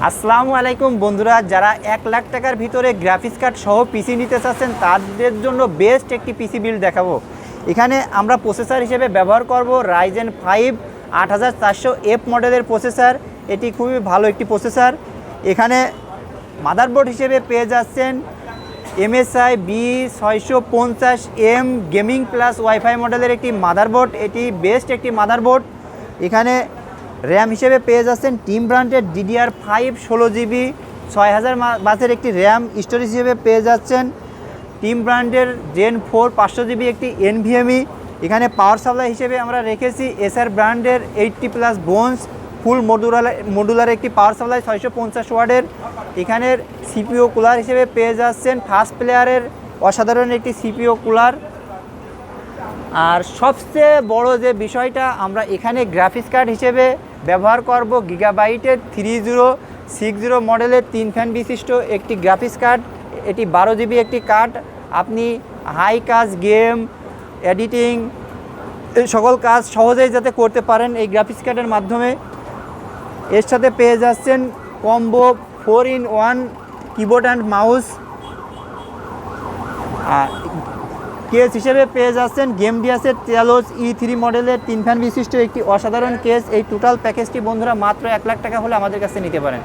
আসসালামু আলাইকুম বন্ধুরা, যারা 1 লাখ টাকার ভিতরে গ্রাফিক্স কার্ড সহ পিসি নিতে চাচ্ছেন তাদের জন্য বেস্ট একটি পিসি বিল্ড দেখাবো। এখানে আমরা প্রসেসর হিসেবে ব্যবহার করব রাইজেন 5 8400F মডেলের প্রসেসর। এটি খুবই ভালো একটি প্রসেসর। এখানে মাদারবোর্ড হিসেবে পেয়ে যাচ্ছেন MSI B650M gaming plus wifi মডেলের একটি মাদারবোর্ড। এটি বেস্ট একটি মাদারবোর্ড। এখানে র্যাম হিসেবে পেয়ে যাচ্ছেন টিম ব্র্যান্ডের DDR5 16GB 6000 বাসের একটি র্যাম। স্টোরেজ হিসেবে পেয়ে যাচ্ছেন টিম ব্র্যান্ডের Gen 4 500GB একটি NVMe। এখানে পাওয়ার সাপ্লাই হিসেবে আমরা রেখেছি এসআর ব্র্যান্ডের 80+ বোনস ফুল মডুলার একটি পাওয়ার সাপ্লাই 650 ওয়াটের। এখানের CPU কুলার হিসেবে পেয়ে যাচ্ছেন ফার্স্ট প্লেয়ারের অসাধারণ একটি CPU কুলার। আর সবচেয়ে বড় যে বিষয়টা, আমরা এখানে গ্রাফিক্স কার্ড হিসেবে ব্যবহার করব গিগাবাইটের 3060 মডেলের 3 ফ্যান বিশিষ্ট একটি গ্রাফিক্স কার্ড। এটি 12GB একটি কার্ড। আপনি হাই কাজ, গেম, এডিটিং এই সকল কাজ সহজেই যাতে করতে পারেন এই গ্রাফিক্স কার্ডের মাধ্যমে। এর সাথে পেয়ে যাচ্ছেন combo 4-in-1 keyboard and mouse. Case হিসেবে পেয়ে যাচ্ছেন গেমডিয়াসের টেলোস E3 মডেলের 3 ফ্যান বিশিষ্ট একটি অসাধারণ কেস। এই টোটাল প্যাকেজটি বন্ধুরা মাত্র 1 লাখ টাকা হলে আমাদের কাছে নিতে পারেন।